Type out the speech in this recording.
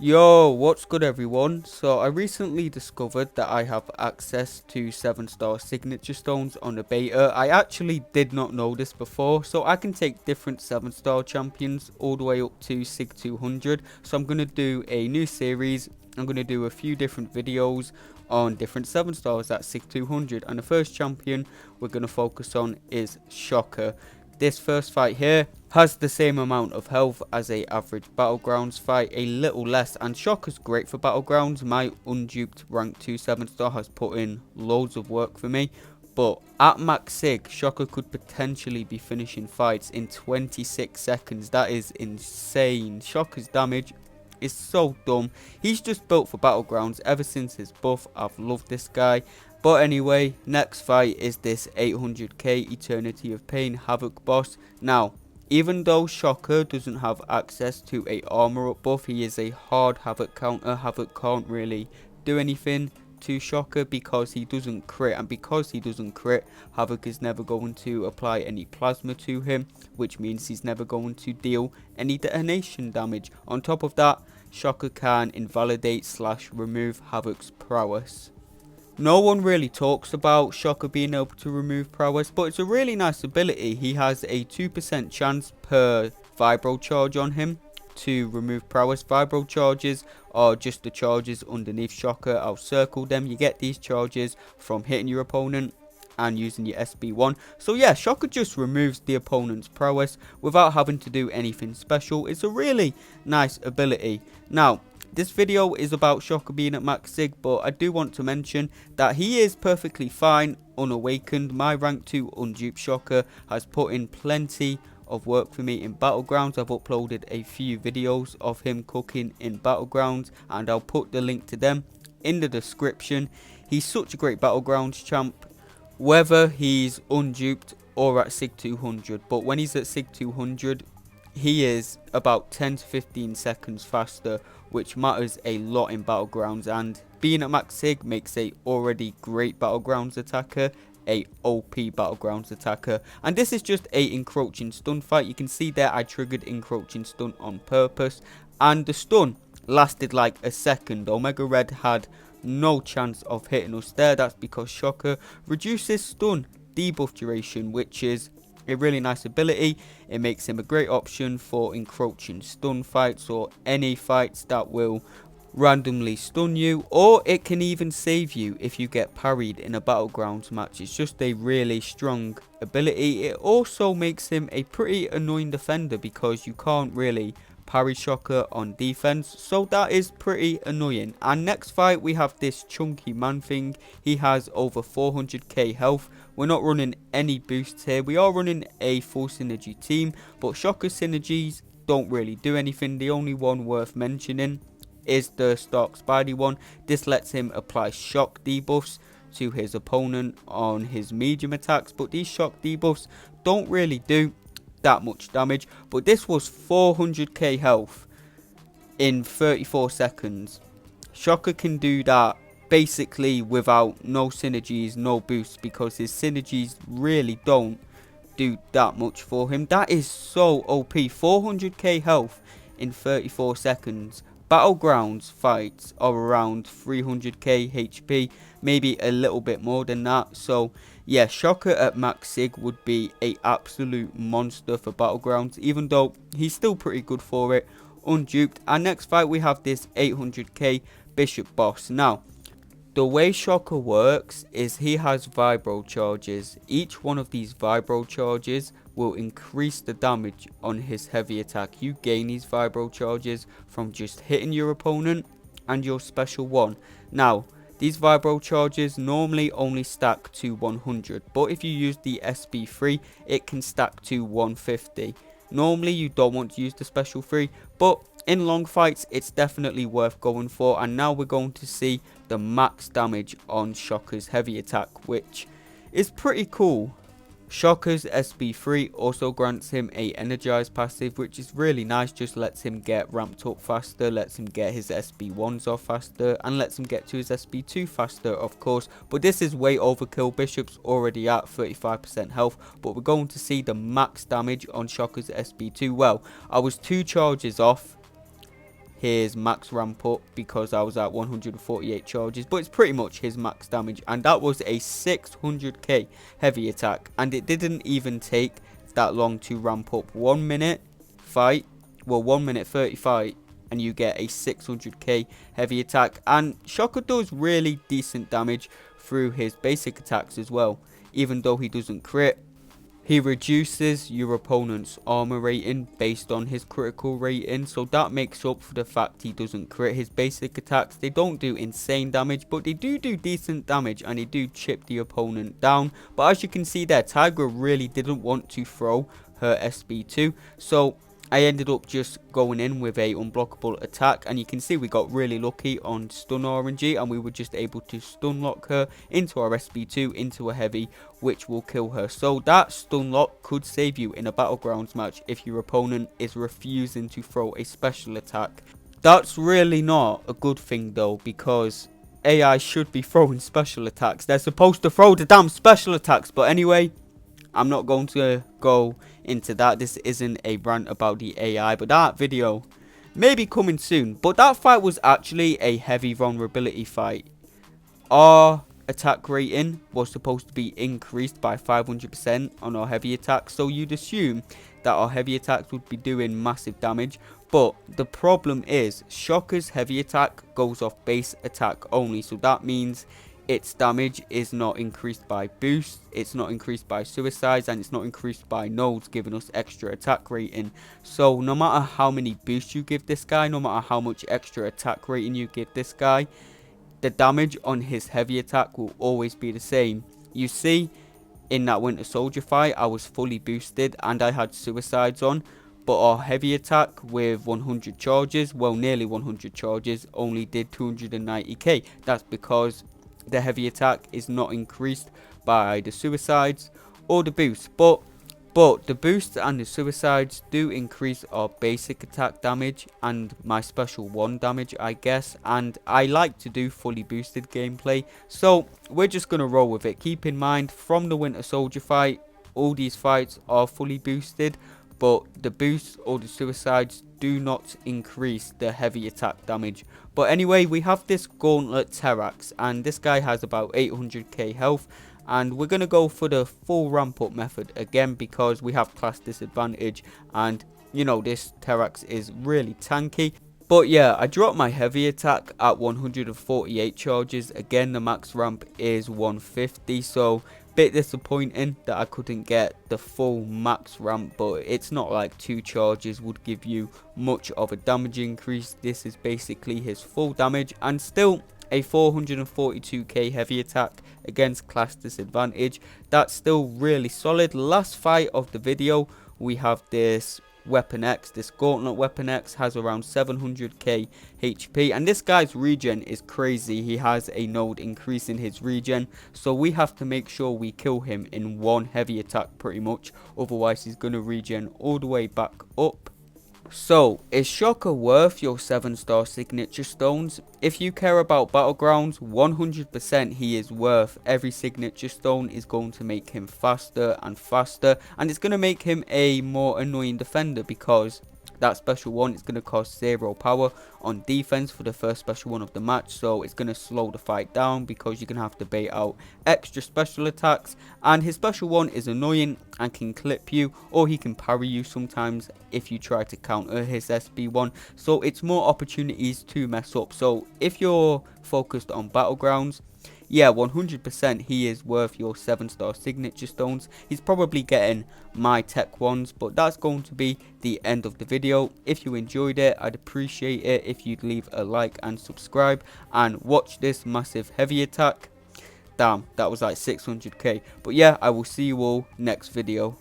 Yo, what's good everyone? So I recently discovered that I have access to 7-star signature stones on the beta. I actually did not know this before, so I can take different 7-star champions all the way up to Sig 200. So I'm going to do a new series. I'm going to do a few different videos on different 7 stars at Sig 200, and the first champion we're going to focus on is Shocker. This first fight here has the same amount of health as a average Battlegrounds fight, a little less, and Shocker's great for Battlegrounds. My unduped rank 2 7-star has put in loads of work for me, but at max Sig, Shocker could potentially be finishing fights in 26 seconds. That is insane. Shocker's damage is so dumb. He's just built for Battlegrounds. Ever since his buff, I've loved this guy. But anyway, next fight is this 800k Eternity of Pain Havok boss. Now, even though Shocker doesn't have access to a armor up buff, he is a hard Havok counter. Havok can't really do anything to Shocker because he doesn't crit, and because he doesn't crit, Havok is never going to apply any plasma to him, which means he's never going to deal any detonation damage. On top of that, Shocker can invalidate / remove Havok's prowess. No one really talks about Shocker being able to remove prowess, but it's a really nice ability. He has a 2% chance per vibro charge on him to remove prowess. Vibro charges are just the charges underneath Shocker. I'll circle them. You get these charges from hitting your opponent and using your SB1. So yeah, Shocker just removes the opponent's prowess without having to do anything special. It's a really nice ability. Now, this video is about Shocker being at max Sig, but I do want to mention that he is perfectly fine unawakened. My rank 2 unduped Shocker has put in plenty of work for me in Battlegrounds. I've uploaded a few videos of him cooking in Battlegrounds, and I'll put the link to them in the description. He's such a great Battlegrounds champ, whether he's unduped or at Sig 200. But when he's at Sig 200, he is about 10 to 15 seconds faster, which matters a lot in Battlegrounds, and being at max Sig makes a already great Battlegrounds attacker a OP Battlegrounds attacker. And this is just a encroaching stun fight. You can see there I triggered encroaching stun on purpose, and the stun lasted like a second. Omega Red had no chance of hitting us there. That's because Shocker reduces stun debuff duration, which is a really nice ability. It makes him a great option for encroaching stun fights or any fights that will randomly stun you, or it can even save you if you get parried in a Battlegrounds match. It's just a really strong ability. It also makes him a pretty annoying defender because you can't really parry Shocker on defense, so that is pretty annoying. And next fight we have this chunky man thing. He has over 400k health. We're not running any boosts here. We are running a full synergy team, but Shocker synergies don't really do anything. The only one worth mentioning is the Stark Spidey one. This lets him apply shock debuffs to his opponent on his medium attacks, but these shock debuffs don't really do that much damage. But this was 400k health in 34 seconds. Shocker can do that basically without no synergies, no boosts, because his synergies really don't do that much for him. That is so OP. 400k health in 34 seconds. Battlegrounds fights are around 300k HP, maybe a little bit more than that. So yeah, Shocker at max Sig would be a absolute monster for Battlegrounds, even though he's still pretty good for it, unduped. And next fight we have this 800k Bishop boss. Now, the way Shocker works is he has vibro charges. Each one of these vibro charges will increase the damage on his heavy attack. You gain these vibro charges from just hitting your opponent and your special one. Now, these vibro charges normally only stack to 100, but if you use the SB3, it can stack to 150. Normally you don't want to use the special 3, but in long fights it's definitely worth going for. And now we're going to see the max damage on Shocker's heavy attack, which is pretty cool. Shocker's SB3 also grants him a energized passive, which is really nice. Just lets him get ramped up faster, lets him get his SB1s off faster, and lets him get to his SB2 faster, of course. But this is way overkill. Bishop's already at 35% health, but we're going to see the max damage on Shocker's SB2. Well, I was 2 charges off. his max ramp up because I was at 148 charges, but it's pretty much his max damage, and that was a 600k heavy attack, and it didn't even take that long to ramp up. 1 minute fight, well 1 minute 30 fight, and you get a 600k heavy attack. And Shocker does really decent damage through his basic attacks as well. Even though he doesn't crit, he reduces your opponent's armor rating based on his critical rating, so that makes up for the fact he doesn't crit. His basic attacks, they don't do insane damage, but they do decent damage, and they do chip the opponent down. But as you can see there, Tigra really didn't want to throw her SB2, so I ended up just going in with a unblockable attack, and you can see we got really lucky on stun RNG, and we were just able to stun lock her into our SB2 into a heavy, which will kill her. So that stun lock could save you in a battlegrounds match if your opponent is refusing to throw a special attack. That's really not a good thing though, because AI should be throwing special attacks. They're supposed to throw the damn special attacks. But anyway, I'm not going to go into that. This isn't a rant about the AI, but that video may be coming soon. But that fight was actually a heavy vulnerability fight. Our attack rating was supposed to be increased by 500% on our heavy attacks, so you'd assume that our heavy attacks would be doing massive damage. But the problem is Shocker's heavy attack goes off base attack only, so that means its damage is not increased by boosts, it's not increased by suicides, and it's not increased by nodes, giving us extra attack rating. So no matter how many boosts you give this guy, no matter how much extra attack rating you give this guy, the damage on his heavy attack will always be the same. You see, in that Winter Soldier fight, I was fully boosted and I had suicides on, but our heavy attack with 100 charges, well nearly 100 charges, only did 290k. That's because the heavy attack is not increased by the suicides or the boosts, but the boosts and the suicides do increase our basic attack damage and my special 1 damage, I guess. And I like to do fully boosted gameplay, so we're just gonna roll with it. Keep in mind, from the Winter Soldier fight, all these fights are fully boosted, but the boosts or the suicides do not increase the heavy attack damage. But anyway, we have this Gauntlet Terrax, and this guy has about 800k health, and we're going to go for the full ramp up method again because we have class disadvantage, and you know, this Terrax is really tanky. But yeah, I dropped my heavy attack at 148 charges. Again, the max ramp is 150, so bit disappointing that I couldn't get the full max ramp, but it's not like 2 charges would give you much of a damage increase. This is basically his full damage, and still a 442k heavy attack against class disadvantage. That's still really solid. Last fight of the video, we have this Weapon X. This Gauntlet Weapon X has around 700k HP, and this guy's regen is crazy. He has a node increasing his regen, so we have to make sure we kill him in 1 heavy attack pretty much, otherwise he's gonna regen all the way back up. So, is Shocker worth your 7-star signature stones? If you care about Battlegrounds, 100% he is worth. Every signature stone is going to make him faster and faster, and it's going to make him a more annoying defender because that special one is going to cost 0 power on defense for the first special one of the match, so it's going to slow the fight down because you're going to have to bait out extra special attacks. And his special one is annoying and can clip you, or he can parry you sometimes if you try to counter his SB1, so it's more opportunities to mess up. So if you're focused on Battlegrounds, yeah, 100% he is worth your 7-star signature stones. He's probably getting my tech ones, but that's going to be the end of the video. If you enjoyed it, I'd appreciate it if you'd leave a like and subscribe and watch this massive heavy attack. Damn, that was like 600k. But yeah, I will see you all next video.